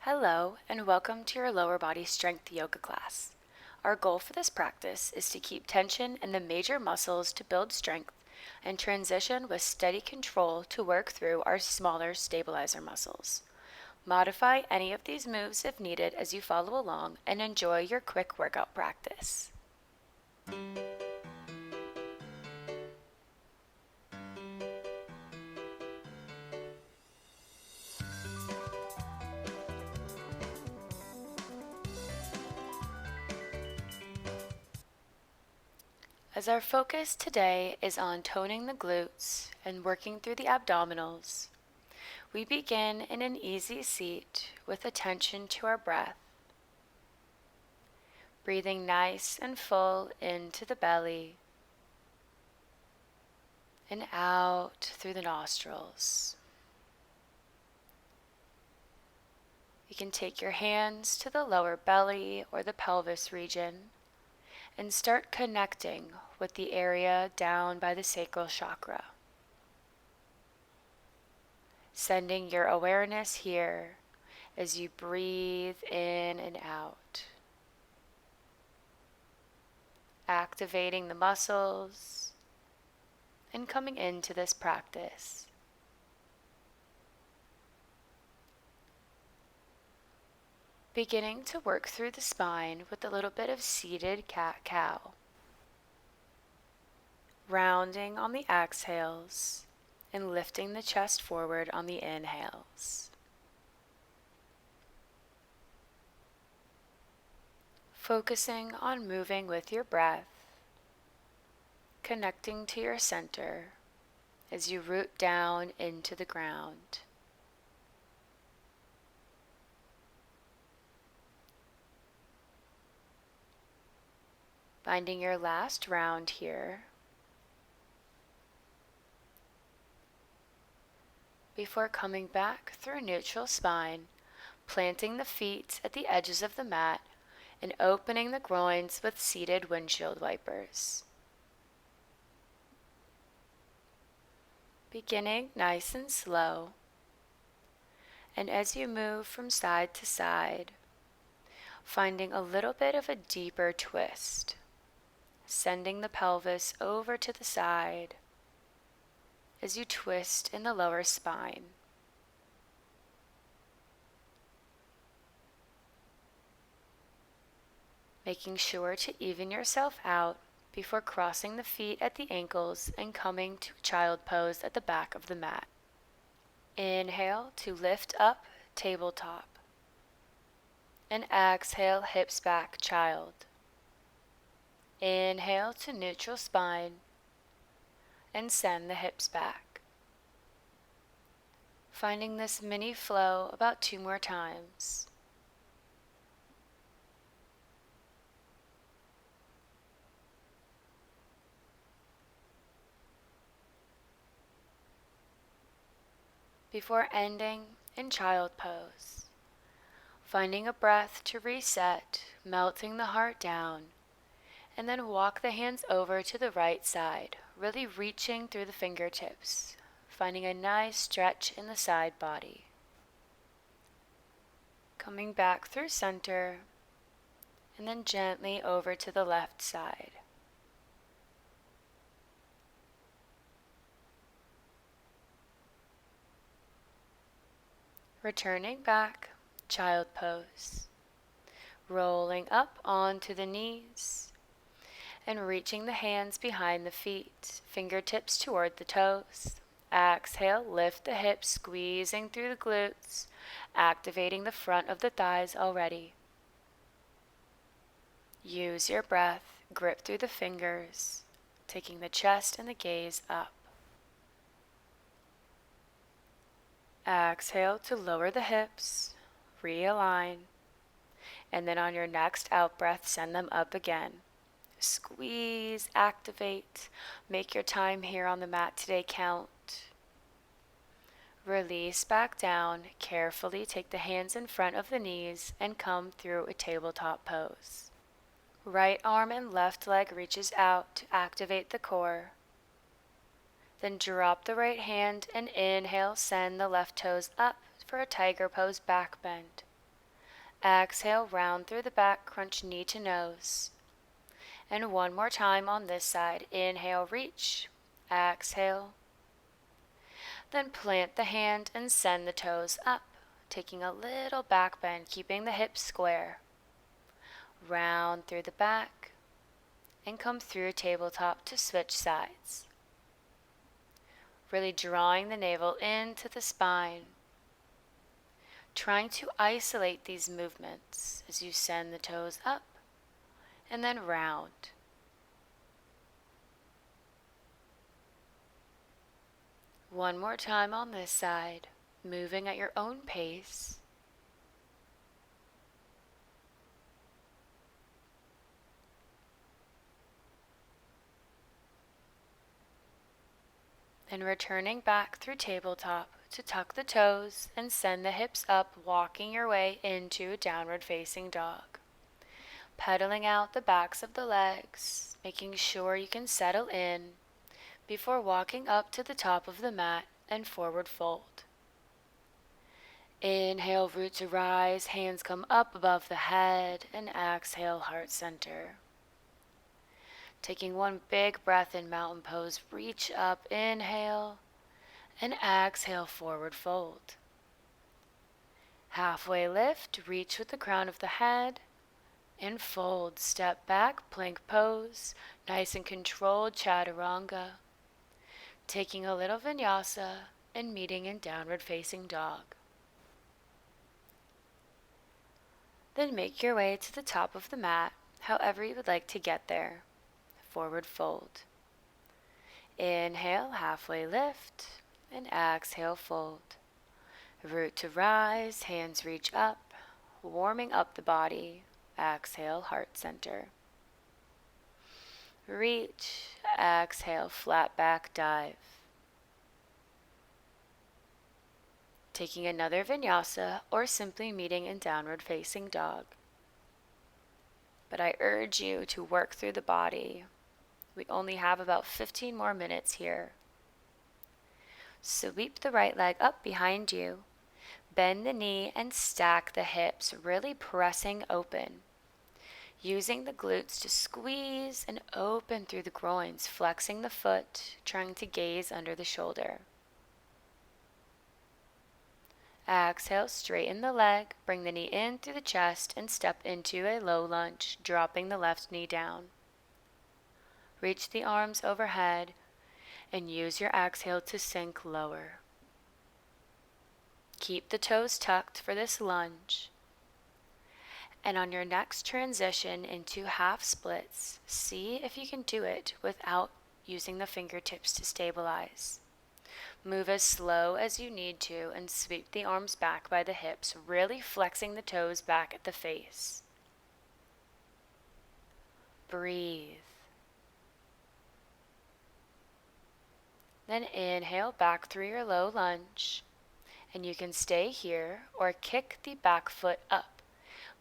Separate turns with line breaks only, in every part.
Hello, and welcome to your lower body strength yoga class. Our goal for this practice is to keep tension in the major muscles to build strength and transition with steady control to work through our smaller stabilizer muscles. Modify any of these moves if needed as you follow along and enjoy your quick workout practice. As our focus today is on toning the glutes and working through the abdominals, we begin in an easy seat with attention to our breath. Breathing nice and full into the belly and out through the nostrils. You can take your hands to the lower belly or the pelvis region and start connecting with the area down by the sacral chakra. Sending your awareness here as you breathe in and out. Activating the muscles and coming into this practice. Beginning to work through the spine with a little bit of seated cat-cow. Rounding on the exhales and lifting the chest forward on the inhales. Focusing on moving with your breath, connecting to your center as you root down into the ground. Finding your last round here before coming back through neutral spine, planting the feet at the edges of the mat and opening the groins with seated windshield wipers. Beginning nice and slow, and as you move from side to side, finding a little bit of a deeper twist, sending the pelvis over to the side as you twist in the lower spine. Making sure to even yourself out before crossing the feet at the ankles and coming to child pose at the back of the mat. Inhale to lift up, tabletop. And exhale, hips back, child. Inhale to neutral spine and send the hips back. Finding this mini flow about 2 more times. Before ending in child pose, finding a breath to reset, melting the heart down, and then walk the hands over to the right side, really reaching through the fingertips, finding a nice stretch in the side body. Coming back through center, and then gently over to the left side. Returning back, child pose. Rolling up onto the knees and reaching the hands behind the feet, fingertips toward the toes. Exhale, lift the hips, squeezing through the glutes, activating the front of the thighs already. Use your breath, grip through the fingers, taking the chest and the gaze up. Exhale to lower the hips, realign, and then on your next out breath, send them up again. Squeeze, activate, make your time here on the mat today count. Release back down, carefully take the hands in front of the knees and come through a tabletop pose. Right arm and left leg reaches out to activate the core. Then drop the right hand and inhale, send the left toes up for a tiger pose back bend. Exhale, round through the back, crunch knee to nose. And one more time on this side. Inhale, reach. Exhale. Then plant the hand and send the toes up, taking a little back bend, keeping the hips square. Round through the back and come through tabletop to switch sides. Really drawing the navel into the spine. Trying to isolate these movements as you send the toes up and then round. One more time on this side, moving at your own pace. And returning back through tabletop to tuck the toes and send the hips up, walking your way into a downward facing dog. Pedaling out the backs of the legs, making sure you can settle in before walking up to the top of the mat and forward fold. Inhale, root to rise, hands come up above the head, and exhale, heart center. Taking one big breath in mountain pose, reach up, inhale, and exhale, forward fold. Halfway lift, reach with the crown of the head, and fold, step back, plank pose, nice and controlled chaturanga. Taking a little vinyasa and meeting in downward facing dog. Then make your way to the top of the mat, however you would like to get there. Forward fold. Inhale, halfway lift, and exhale, fold. Root to rise, hands reach up, warming up the body. Exhale, heart center. Reach, exhale, flat back dive. Taking another vinyasa or simply meeting in downward facing dog. But I urge you to work through the body. We only have about 15 more minutes here. Sweep the right leg up behind you. Bend the knee and stack the hips, really pressing open. Using the glutes to squeeze and open through the groins, flexing the foot, trying to gaze under the shoulder. Exhale, straighten the leg, bring the knee in through the chest and step into a low lunge, dropping the left knee down. Reach the arms overhead and use your exhale to sink lower. Keep the toes tucked for this lunge. And on your next transition into half splits, see if you can do it without using the fingertips to stabilize. Move as slow as you need to and sweep the arms back by the hips, really flexing the toes back at the face. Breathe. Then inhale back through your low lunge, and you can stay here or kick the back foot up.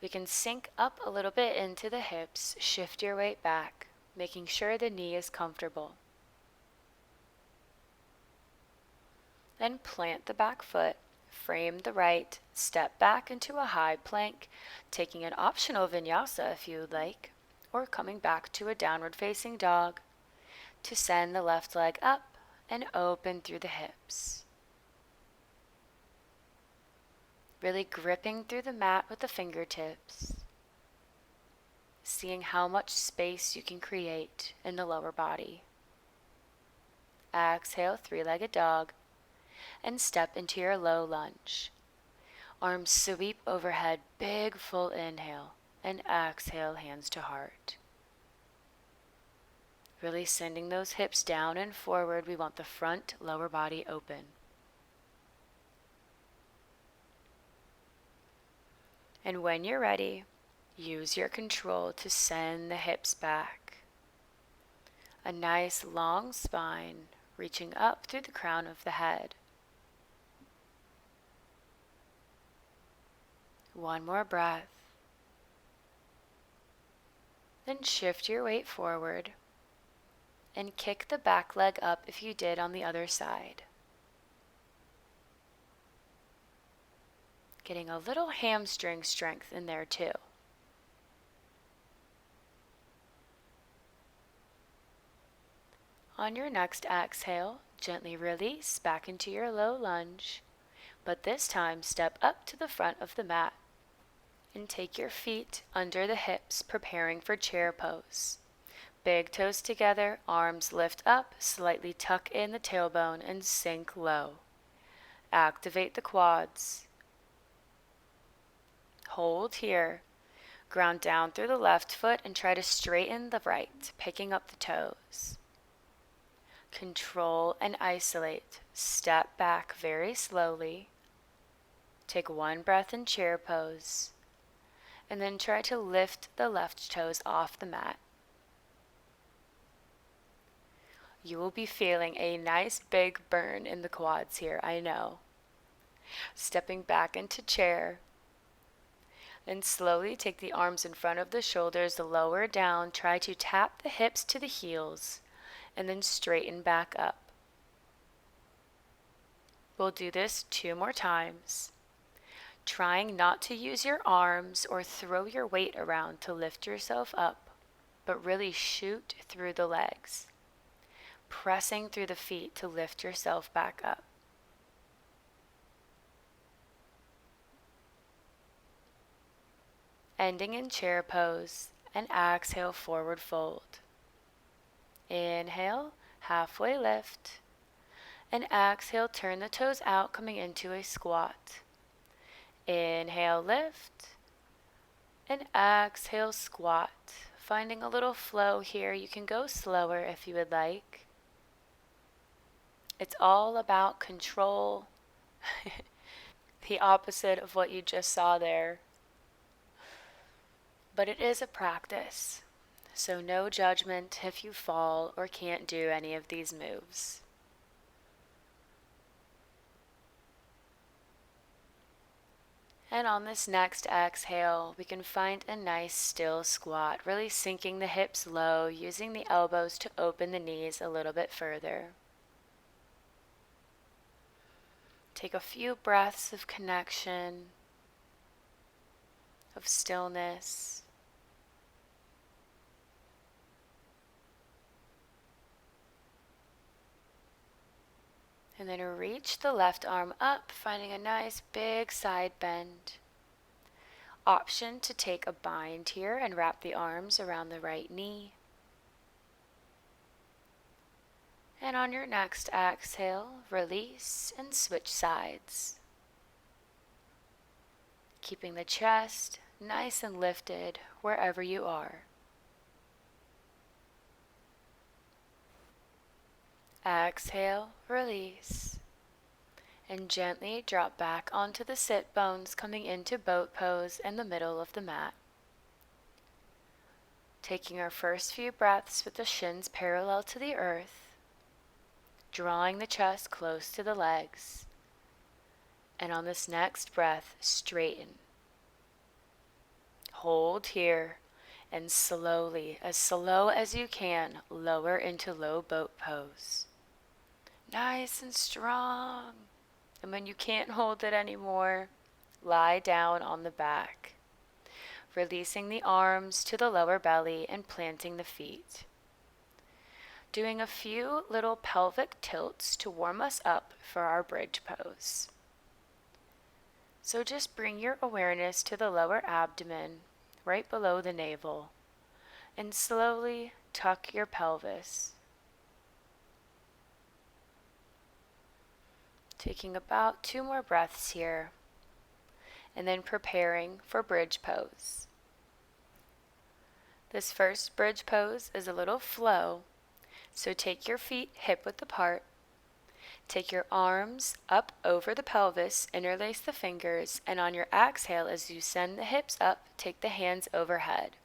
We can sink up a little bit into the hips, shift your weight back, making sure the knee is comfortable. Then plant the back foot, frame the right, step back into a high plank, taking an optional vinyasa if you would like, or coming back to a downward facing dog to send the left leg up and open through the hips. Really gripping through the mat with the fingertips, seeing how much space you can create in the lower body. Exhale, three-legged dog, and step into your low lunge. Arms sweep overhead, big full inhale, and exhale, hands to heart. Really sending those hips down and forward. We want the front lower body open. And when you're ready, use your control to send the hips back. A nice long spine reaching up through the crown of the head. One more breath. Then shift your weight forward and kick the back leg up if you did on the other side. getting a little hamstring strength in there too. On your next exhale, gently release back into your low lunge, but this time step up to the front of the mat and take your feet under the hips, preparing for chair pose. Big toes together, arms lift up, slightly tuck in the tailbone and sink low. Activate the quads. Hold here. Ground down through the left foot and try to straighten the right, picking up the toes. Control and isolate. Step back very slowly. Take one breath in chair pose. And then try to lift the left toes off the mat. You will be feeling a nice big burn in the quads here, I know. Stepping back into chair. Then slowly take the arms in front of the shoulders, lower down. Try to tap the hips to the heels and then straighten back up. We'll do this 2 more times. Trying not to use your arms or throw your weight around to lift yourself up, but really shoot through the legs. Pressing through the feet to lift yourself back up. Ending in chair pose and exhale, forward fold. Inhale, halfway lift, and exhale, turn the toes out, coming into a squat. Inhale, lift, and exhale, squat. Finding a little flow here. You can go slower if you would like. It's all about control. The opposite of what you just saw there. But it is a practice, so no judgment if you fall or can't do any of these moves. And on this next exhale, we can find a nice still squat, really sinking the hips low, using the elbows to open the knees a little bit further. Take a few breaths of connection, of stillness. And then reach the left arm up, finding a nice big side bend. Option to take a bind here and wrap the arms around the right knee. And on your next exhale, release and switch sides. Keeping the chest nice and lifted wherever you are. Exhale, release, and gently drop back onto the sit bones, coming into boat pose in the middle of the mat. Taking our first few breaths with the shins parallel to the earth, drawing the chest close to the legs, and on this next breath, straighten. Hold here, and slowly, as slow as you can, lower into low boat pose. Nice and strong. And when you can't hold it anymore, lie down on the back, releasing the arms to the lower belly and planting the feet. Doing a few little pelvic tilts to warm us up for our bridge pose. So just bring your awareness to the lower abdomen, right below the navel, and slowly tuck your pelvis. Taking about 2 more breaths here, and then preparing for bridge pose. This first bridge pose is a little flow, so take your feet hip-width apart. Take your arms up over the pelvis, interlace the fingers, and on your exhale, as you send the hips up, take the hands overhead.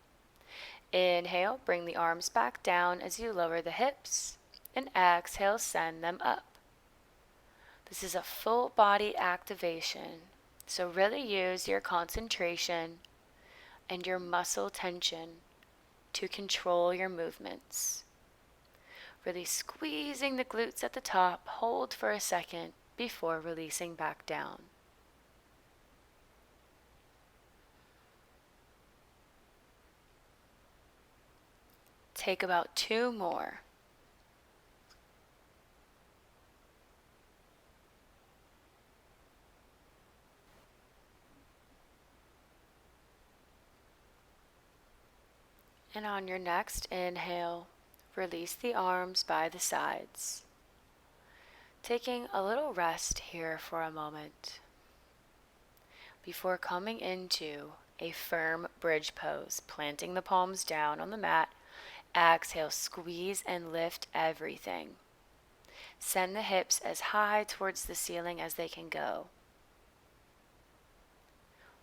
Inhale, bring the arms back down as you lower the hips, and exhale, send them up. This is a full body activation, so really use your concentration and your muscle tension to control your movements. Really squeezing the glutes at the top, hold for a second before releasing back down. Take about 2 more. And on your next inhale, release the arms by the sides. Taking a little rest here for a moment before coming into a firm bridge pose, planting the palms down on the mat. Exhale, squeeze and lift everything. Send the hips as high towards the ceiling as they can go.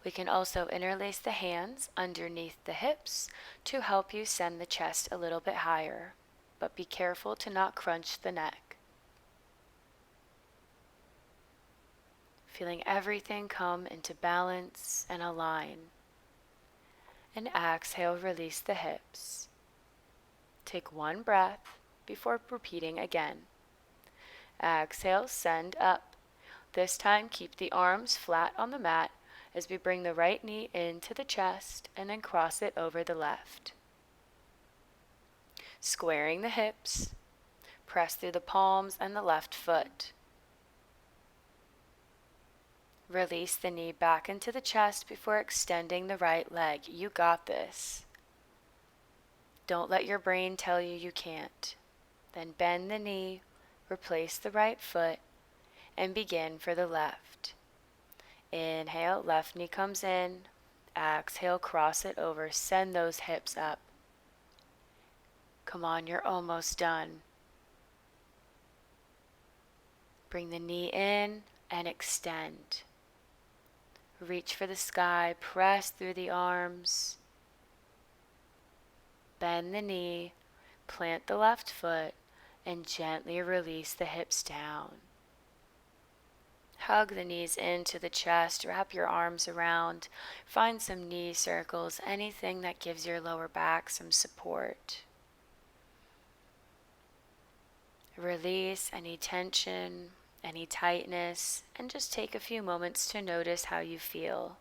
We can also interlace the hands underneath the hips to help you send the chest a little bit higher, but be careful to not crunch the neck. Feeling everything come into balance and align. And exhale, release the hips. Take 1 breath before repeating again. Exhale, send up. This time, keep the arms flat on the mat as we bring the right knee into the chest and then cross it over the left. Squaring the hips, press through the palms and the left foot. Release the knee back into the chest before extending the right leg. You got this. Don't let your brain tell you you can't. Then bend the knee, replace the right foot, and begin for the left. Inhale, left knee comes in. Exhale, cross it over. Send those hips up. Come on, you're almost done. Bring the knee in and extend. Reach for the sky, press through the arms. Bend the knee, plant the left foot, and gently release the hips down. Hug the knees into the chest, wrap your arms around, find some knee circles, anything that gives your lower back some support. Release any tension, any tightness, and just take a few moments to notice how you feel.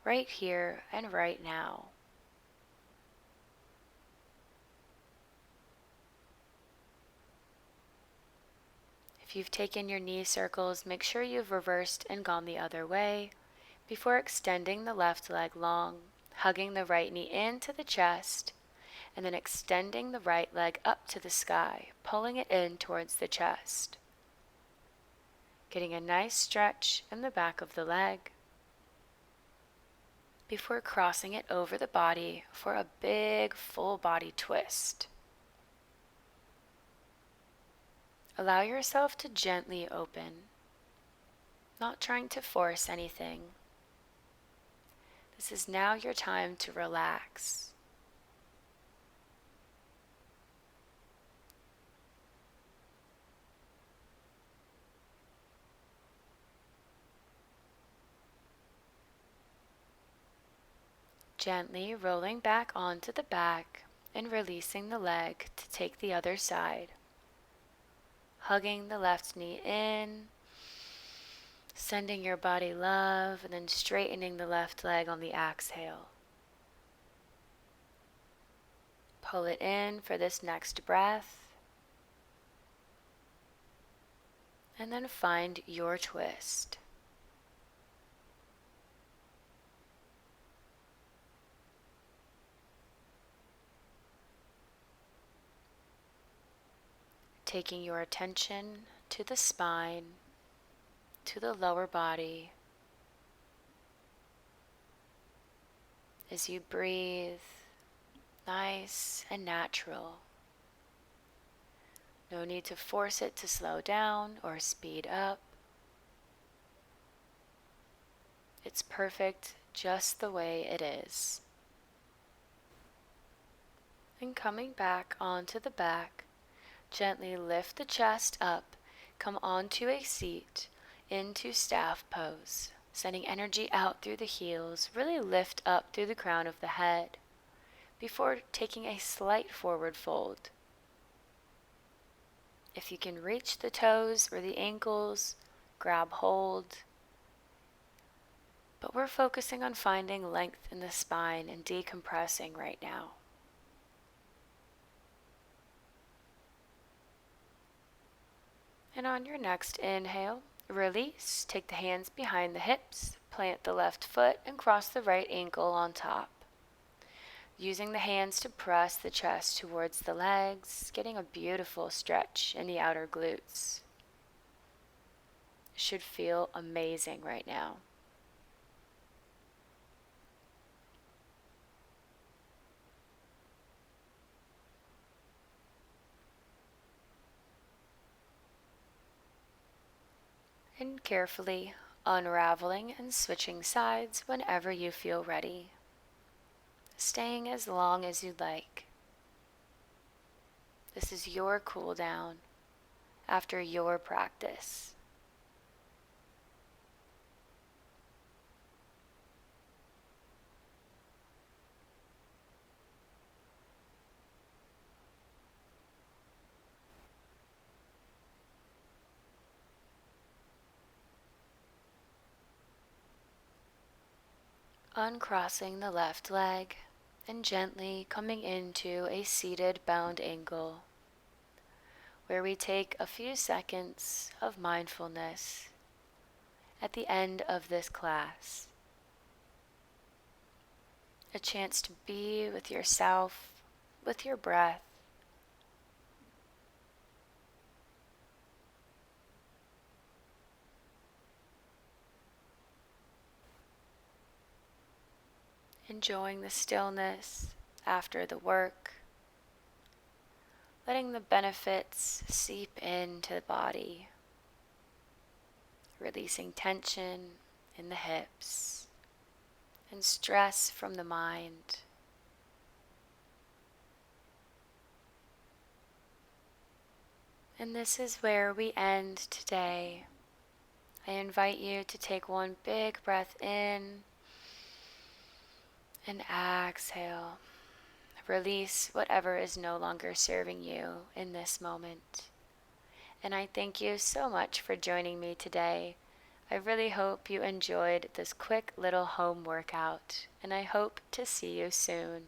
Right here and right now. If you've taken your knee circles, make sure you've reversed and gone the other way before extending the left leg long, hugging the right knee into the chest, and then extending the right leg up to the sky, pulling it in towards the chest. Getting a nice stretch in the back of the leg before crossing it over the body for a big full body twist. Allow yourself to gently open, not trying to force anything. This is now your time to relax. Gently rolling back onto the back and releasing the leg to take the other side. Hugging the left knee in, sending your body love, and then straightening the left leg on the exhale. Pull it in for this next breath, and then find your twist. Taking your attention to the spine, to the lower body. As you breathe, nice and natural. No need to force it to slow down or speed up. It's perfect just the way it is. And coming back onto the back, gently lift the chest up, come onto a seat, into staff pose, sending energy out through the heels, really lift up through the crown of the head, before taking a slight forward fold. If you can reach the toes or the ankles, grab hold. But we're focusing on finding length in the spine and decompressing right now. And on your next inhale, release. Take the hands behind the hips, plant the left foot, and cross the right ankle on top. Using the hands to press the chest towards the legs, getting a beautiful stretch in the outer glutes. It should feel amazing right now. And carefully unraveling and switching sides whenever you feel ready, staying as long as you'd like. This is your cool down after your practice. Uncrossing the left leg and gently coming into a seated bound angle, where we take a few seconds of mindfulness at the end of this class. A chance to be with yourself, with your breath, enjoying the stillness after the work, letting the benefits seep into the body, releasing tension in the hips and stress from the mind. And this is where we end today. I invite you to take one big breath in and exhale. Release whatever is no longer serving you in this moment. And I thank you so much for joining me today. I really hope you enjoyed this quick little home workout, and I hope to see you soon.